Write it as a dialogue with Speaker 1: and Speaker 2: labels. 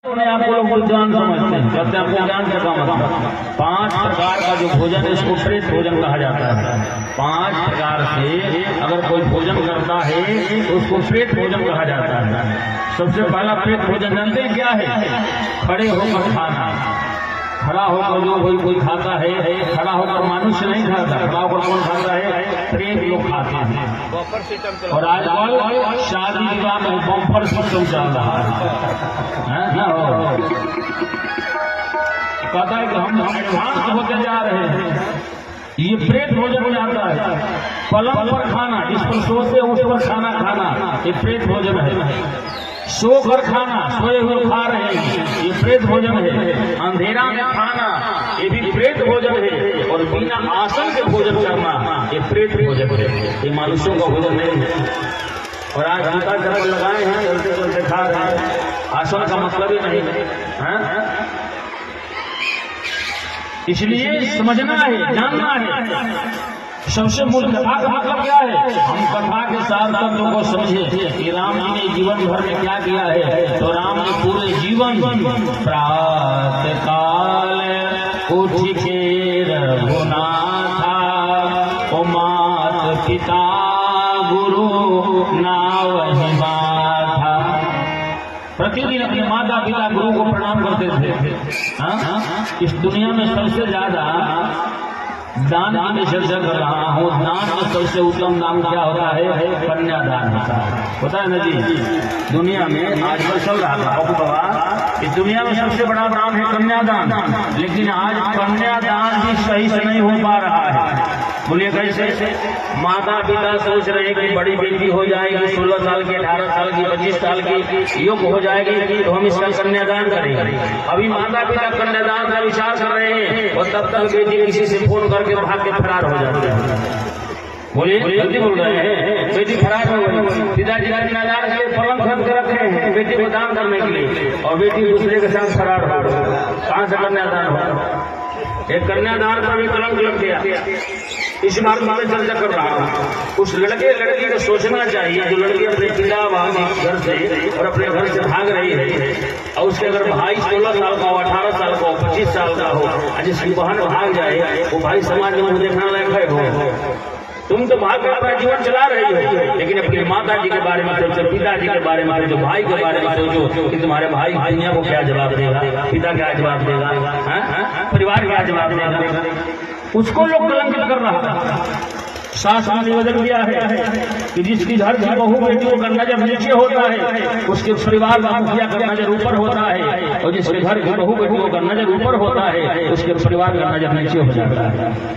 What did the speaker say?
Speaker 1: अपने आप को लोग बुद्धिमान समझते हैं, कहते हैं आपको ज्ञान से कम मतलब 5 प्रकार का जो भोजन है इसको प्रेत भोजन कहा जाता है। 5 प्रकार से अगर कोई भोजन करता है तो उसको प्रेत भोजन कहा जाता है। सबसे पहला प्रेत भोजन जानते हैं क्या है? खड़े होकर खाना। खड़ा होकर जो कोई खाता है, खड़ा होकर मनुष्य नहीं खाता, खड़ा होकर कौन खाता है? प्रेत लोग खाते हैं। और आजकल शादी विवाह में बम्पर सिस्टम चल रहा है कहता है कि हम एडवांस होते जा रहे हैं। ये प्रेत भोजन हो जाता है। पलंग पर खाना, जिस पर सोते उस पर खाना खाना, ये प्रेत भोजन है। सो कर खाना, सोए हुए खा रहे हैं, ये प्रेत भोजन है। अंधेरा में खाना, ये भी प्रेत भोजन है। और बिना आसन के भोजन करना, ये प्रेत भोजन है। ये मनुष्यों का भोजन नहीं है। और आज जूता चप्पल लगाए हैं, चलते चलते खा रहे हैं, आसन का मतलब ही नहीं है। इसलिए समझना है, जानना है। सबसे मूल कथा का मतलब क्या है? हम कथा के साथ तत्व को समझे कि राम जी ने जीवन भर में क्या किया है। तो राम ने पूरे जीवन प्रातः काल उठ के रघुनाथा, ओ मात पिता गुरु नावहि बाधा। प्रतिदिन अपने माता पिता गुरु को प्रणाम करते थे। इस दुनिया में सबसे ज्यादा दान की मैं चर्चा कर रहा हूँ। दान में सबसे उत्तम दान क्या होता है? कन्यादान होता है ना जी। दुनिया में आजकल चल रहा था बाबा, इस दुनिया में सबसे बड़ा दान है कन्यादान। लेकिन आज कन्यादान भी सही से नहीं हो पा रहा है। बोलिए कैसे? माता पिता सोच रहे हैं कि बड़ी बेटी हो जाएगी, 16 साल की, 18 साल की, 25 साल की योग्य हो जाएगी तो हम इसका कन्यादान करेंगे। अभी माता पिता कन्यादान का विचार कर रहे हैं और तब तक बेटी किसी से फोन करके भाग के फरार हो जाती है। बोलिए, जल्दी बोल रहे हैं। बेटी फरार हो गई, पिताजी कन्यादान के लिए पलंग खरीद के रखे हैं बेटी को दान करने के लिए, और बेटी दूसरे के साथ फरार हो गई। कहाँ से कन्यादान होगा? एक कन्यादान का भी कलंक लग गया। इस बार मैं चर्चा कर रहा हूँ। उस लड़के लड़की को सोचना चाहिए जो लड़की अपने पिता घर से और अपने घर से भाग रही है, और उसके अगर भाई 16 साल का हो, 18 साल का हो, 25 साल का हो, जिसकी बहन भाग जाए, वो भाई समाज में देखना लायक हो। तुम तो भाग कर अपना जीवन चला रही हो, लेकिन अपने माता जी के बारे में सोचो, पिताजी के बारे में सोचो, भाई के बारे में सोचो कि तुम्हारे भाई दुनिया को क्या जवाब देगा, पिता क्या जवाब देगा, परिवार क्या जवाब देगा। उसको लोग कलंकित कर रहा था। शास्त्र ने निवेदन किया है कि जिसकी घर की बहू बेटियों का नजर नीचे होता है, उसके परिवार का मुखिया का नजर ऊपर होता है, और जिसके घर की बहू बेटियों का नजर ऊपर होता है, उसके परिवार का नजर नीचे हो जाता है।